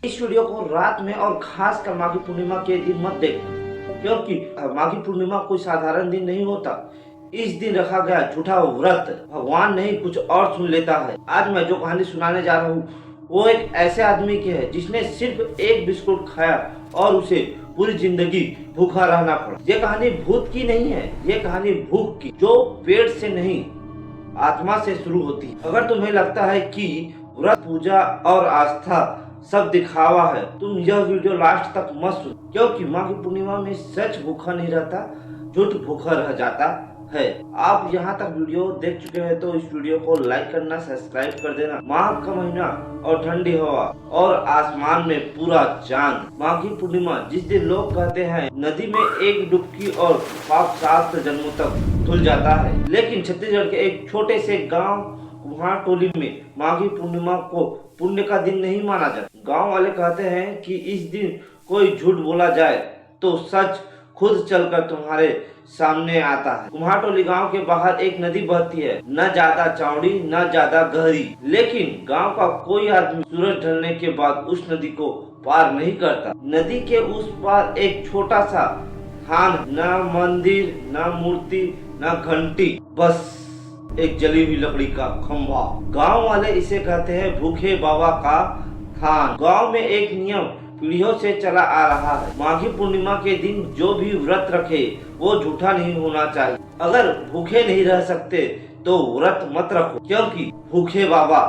इस वीडियो को रात में और खास कर माघी पूर्णिमा के दिन मत देखना, क्योंकि माघी पूर्णिमा कोई साधारण दिन नहीं होता। इस दिन रखा गया झूठा व्रत भगवान नहीं कुछ और सुन लेता है। आज मैं जो कहानी सुनाने जा रहा हूँ वो एक ऐसे आदमी की है जिसने सिर्फ एक बिस्कुट खाया और उसे पूरी जिंदगी भूखा रहना पड़ा। ये कहानी भूत की नहीं है, ये कहानी भूख की, जो पेट से नहीं आत्मा से शुरू होती है। अगर तुम्हें लगता है कि व्रत पूजा और आस्था सब दिखावा है, तुम यह वीडियो लास्ट तक मत सुनो, क्योंकि माघी पूर्णिमा में सच भूखा नहीं रहता, झूठ भूखा रह जाता है। आप यहाँ तक वीडियो देख चुके हैं तो इस वीडियो को लाइक करना, सब्सक्राइब कर देना। माघ का महीना और ठंडी हवा और आसमान में पूरा चांद। माघी पूर्णिमा जिस दिन लोग कहते हैं नदी में एक डुबकी और पाप 7 जन्मों तक धुल जाता है, लेकिन छत्तीसगढ़ के एक छोटे से गाँव कुम्हारटोली में माघी पूर्णिमा को पुण्य का दिन नहीं माना जाता। गांव वाले कहते हैं कि इस दिन कोई झूठ बोला जाए तो सच खुद चलकर तुम्हारे सामने आता है। कुम्हारटोली गांव के बाहर एक नदी बहती है, न ज्यादा चौड़ी न ज्यादा गहरी, लेकिन गांव का कोई आदमी सूरज ढलने के बाद उस नदी को पार नहीं करता। नदी के उस पार एक छोटा सा थान, न मंदिर न मूर्ति न घंटी, बस एक जली हुई लकड़ी का खंभा। गांव वाले इसे कहते हैं भूखे बाबा का थान। गांव में एक नियम पीढ़ियों से चला आ रहा है, माघी पूर्णिमा के दिन जो भी व्रत रखे वो झूठा नहीं होना चाहिए। अगर भूखे नहीं रह सकते तो व्रत मत रखो, क्योंकि भूखे बाबा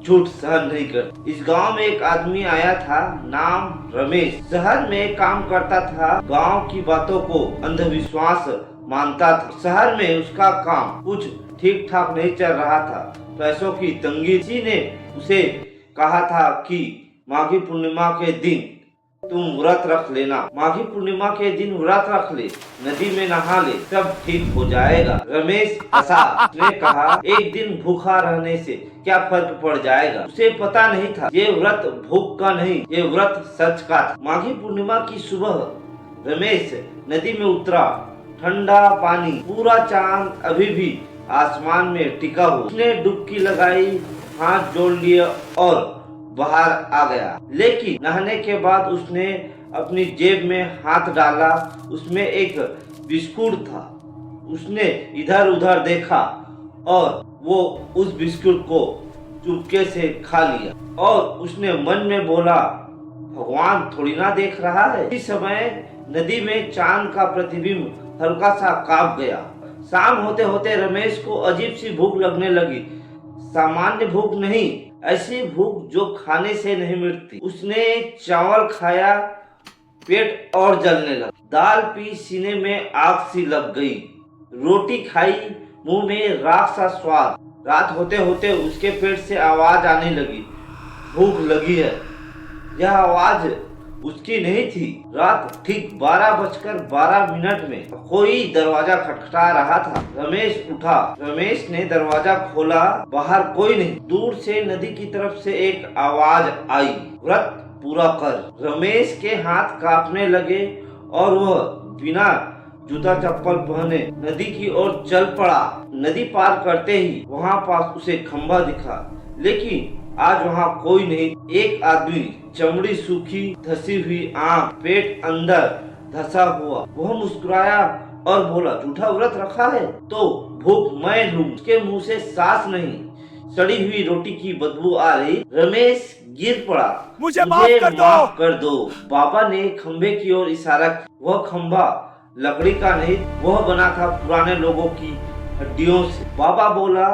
झूठ सहन नहीं करते। इस गांव में एक आदमी आया था, नाम रमेश। शहर में काम करता था, गांव की बातों को अंधविश्वास मानता था। शहर में उसका काम कुछ ठीक ठाक नहीं चल रहा था, पैसों की तंगी। किसी ने उसे कहा था कि माघी पूर्णिमा के दिन तुम व्रत रख लेना, माघी पूर्णिमा के दिन व्रत रख ले, नदी में नहा ले, सब ठीक हो जाएगा। रमेश हंसा, उसने कहा एक दिन भूखा रहने से क्या फर्क पड़ जाएगा। उसे पता नहीं था ये व्रत भूख का नहीं, ये व्रत सच का था। माघी पूर्णिमा की सुबह रमेश नदी में उतरा, ठंडा पानी, पूरा चांद अभी भी आसमान में टिका हुआ। उसने डुबकी लगाई, हाथ जोड़ लिए और बाहर आ गया। लेकिन नहाने के बाद उसने अपनी जेब में हाथ डाला, उसमें एक बिस्कुट था। उसने इधर उधर देखा और वो उस बिस्कुट को चुपके से खा लिया और उसने मन में बोला भगवान थोड़ी ना देख रहा है। इस समय नदी में चांद का प्रतिबिंब हल्का सा कांप गया। शाम होते होते रमेश को अजीब सी भूख लगने लगी। सामान्य भूख नहीं, ऐसी भूख जो खाने से नहीं मिटती। उसने चावल खाया, पेट और जलने लगा। दाल पी, सीने में आग सी लग गई। रोटी खाई, मुंह में राख सा स्वाद। रात होते होते उसके पेट से आवाज आने लगी, भूख लगी है। यह आवाज उसकी नहीं थी। रात ठीक 12:12 में कोई दरवाजा खटखटा रहा था। रमेश उठा, रमेश ने दरवाजा खोला, बाहर कोई नहीं। दूर से नदी की तरफ से एक आवाज आई, व्रत पूरा कर। रमेश के हाथ कांपने लगे और वह बिना जूता चप्पल पहने नदी की ओर चल पड़ा। नदी पार करते ही वहाँ पास उसे खंभा दिखा, लेकिन आज वहाँ कोई नहीं। एक आदमी, चमड़ी सूखी, धसी हुई आंख, पेट अंदर धसा हुआ। वह मुस्कुराया और बोला झूठा व्रत रखा है तो भूख मैं लूं। उसके मुंह से सांस नहीं, सड़ी हुई रोटी की बदबू आ रही। रमेश गिर पड़ा, मुझे माफ कर दो। बाबा ने खंभे की ओर इशारा किया। वह खंभा लकड़ी का नहीं, वह बना था पुराने लोगों की हड्डियों से। बाबा बोला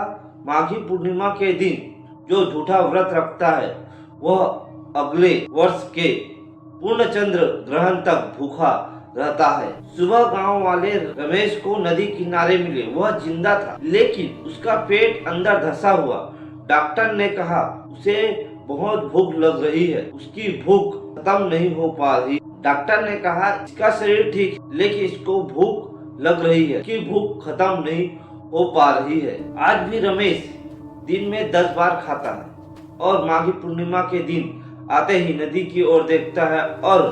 माघी पूर्णिमा के दिन जो झूठा व्रत रखता है वह अगले वर्ष के पूर्ण चंद्र ग्रहण तक भूखा रहता है। सुबह गांव वाले रमेश को नदी किनारे मिले। वह जिंदा था, लेकिन उसका पेट अंदर धंसा हुआ। डॉक्टर ने कहा उसे बहुत भूख लग रही है, उसकी भूख खत्म नहीं हो पा रही। डॉक्टर ने कहा इसका शरीर ठीक, लेकिन इसको भूख लग रही है, इसकी भूख खत्म नहीं हो पा रही है। आज भी रमेश दिन में 10 बार खाता है और माघी पूर्णिमा के दिन आते ही नदी की ओर देखता है और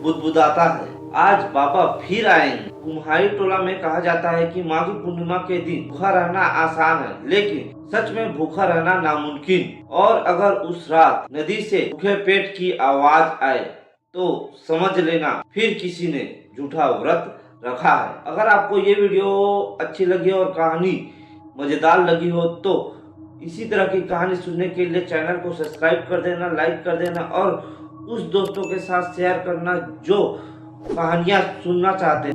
बुदबुदाता है आज बाबा फिर आएंगे। कुम्हारी टोला में कहा जाता है कि माघी पूर्णिमा के दिन भूखा रहना आसान है, लेकिन सच में भूखा रहना नामुमकिन। और अगर उस रात नदी से भूखे पेट की आवाज आए तो समझ लेना फिर किसी ने झूठा व्रत रखा है। अगर आपको ये वीडियो अच्छी लगी और कहानी मजेदार लगी हो तो इसी तरह की कहानी सुनने के लिए चैनल को सब्सक्राइब कर देना, लाइक कर देना और उस दोस्तों के साथ शेयर करना जो कहानियां सुनना चाहते हैं।